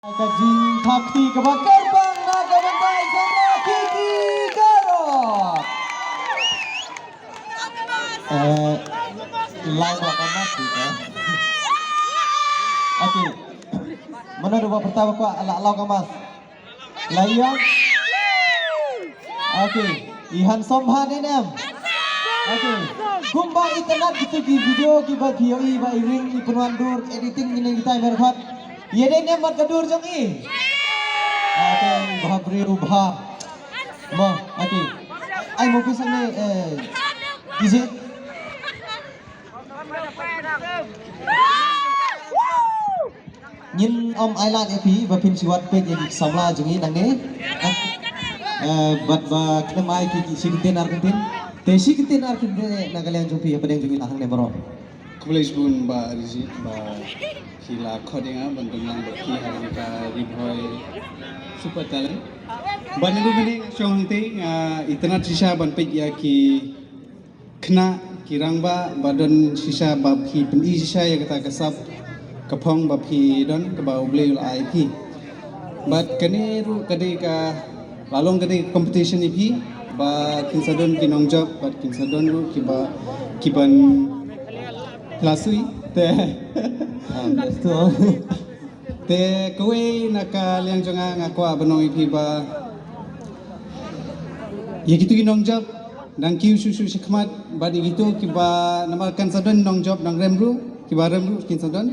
Kajing Bakti kebakar bang naga bantai sama Kiki Garot. Lain apa mati kan? Oke. Mana dua pertama kuat ala lau kamas. Layang. Oke. Ihan Somhan enem. Oke. Kumbang internet gitu di video kiba kioi ba iring ipunwandur editing ini kita berkat. Ye deh nemat kedur jongi. Oke, bahbri rubah. Mo, oke. Ai mau pisang nih isi. Nhìn om Island epi bapin siwat pet yang samla jongi nang ne. Bat ba kita mai ki sikitin Argentin. Tesi kitin Argentin nagalian jompi apa yang jongi lahang ne bro. Kulis pun ba risi ba kila kodinga bandung lang baki hari ka riboy super talent ban lu bini syong te itna sisa ban pe ya ki khna kirang ba badon sisa ba ki pendi sisa ya kata kasap kapong ba phi don ka ba uble ai phi bat kane ru kade ka lalong kade competition ipi ba kinsadon kinong job bat kinsadon ru kiban Lasui te Betul. te kowe naka liang jonga ngakwa benong ipi ba ya gitu ginong job nang kiu susu sikmat badi gitu kiba namalkan sadon nong job nang remru kiba remru kin sadon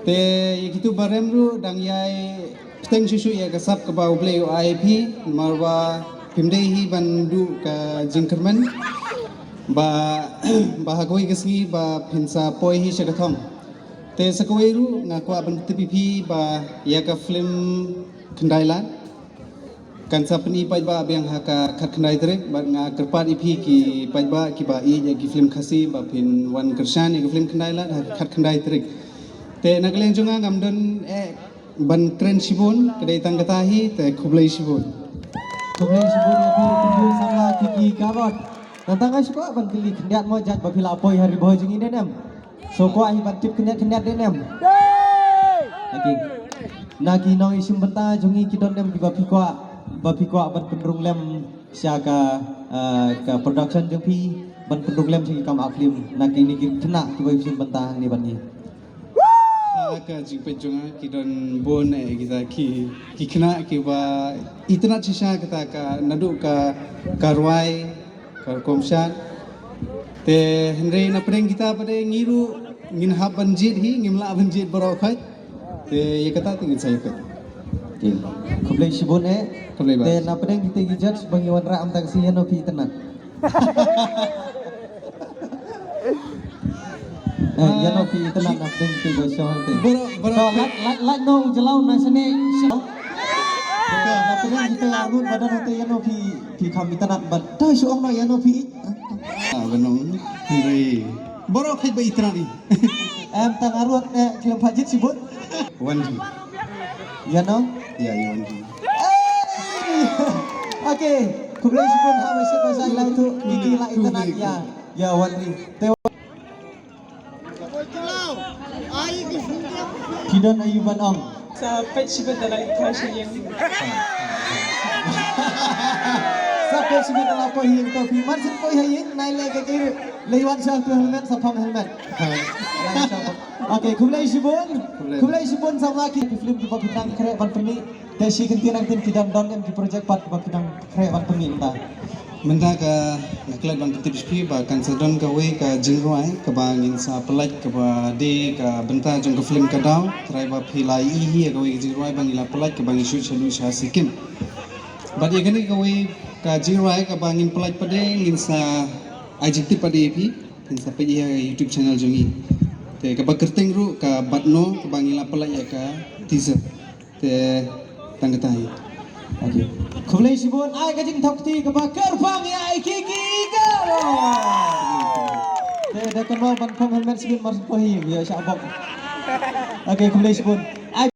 te ya gitu ba remru dang yai peteng susu ya kasap keba uble IP marwa pimdehi bandu ka jingkerman ba bahagoi kesni ba pinsa poi hi sekathom te sakweru ngakwa ban tipi ba ya ka film kendailan kan sapni pai ba beng haka khat kendai trek ba nga kerpat ipi ki pai ba ki ba i ya ki film khasi ba pin wan kershan ya ki film kendailan khat kendai trek te nagleng jonga ngamdon ban tren sibun kedai tanggatahi te khublai sibun Ya tunjuk sama Kiki Garot. Tentang ai suka ban kili kendiat mo jat bapila apoi hari boy jeng ini nem. So ko ai ban tip kendiat nem. Oke. Nagi nong isim benta jungi kidon nem di bapiko ban pendrung lem siaga ke production jeng pi ban pendrung lem sing kam aklim nagi ni kena tiba isim benta ni ban ni. Ka jingpe jonga kidon bon kita ki kena ki ba itna sisa kita ka nadu ka karwai komshan te henry na preng kita pada ngiru ngin hab banjit hi ngimla banjit barokai te ye kata tingin saya kat Oke. Kublai sibun Kublai bas. te na pedeng kita gijat bangi wan ra am tang sian no pi tenan. Ya no pi tenan na pedeng pi go show te. boro Like no jelau na sene show. Na pedeng kita ngun badan te ya no pi kami tenan bad. Dai suong no ya no pi. benong henry boro khai ba itra ni Em tang aruat kilam pajit sibut. wanji Ya no. ya wanji Oke, kublai sibun ha masih bahasa lain tu gigi la tenan ya. Ya Wandri. Kidon Ayuban Ong. Sa page ko talaga kasi yung Sampai sini dalam apa yang tu firman sen koi yang naik lagi ke lewat sah tu helmet sapam helmet. Oke, kumlai sibun sama ki film di bidang kere ban pemi. Desi kentin angtin kidam don yang di project part bidang kere ban pemi entah. menta ka naklat bang ketip spi ba kan sadon ka we ka jingroi ka bangin sa pelaj ka ba de ka benta jong ka film ka daw trai ba philai hi ka we jingroi bang ila pelaj ka bang isu chalu sa sikim ba de gani ka we ka jingroi ka bangin pelaj pade ngin sa ajikti pade pi ngin sa pe YouTube channel jongi te ka ba kerteng ru ka batno ka bang ila pelaj ka teaser te tanggatai Oke. Kumlai sibun ai kajing thokti kebakar pang ya ai Kiki Garot. Te dah kenal ban pom helmet sibun mas pohi ya syabok. Oke, kumlai sibun.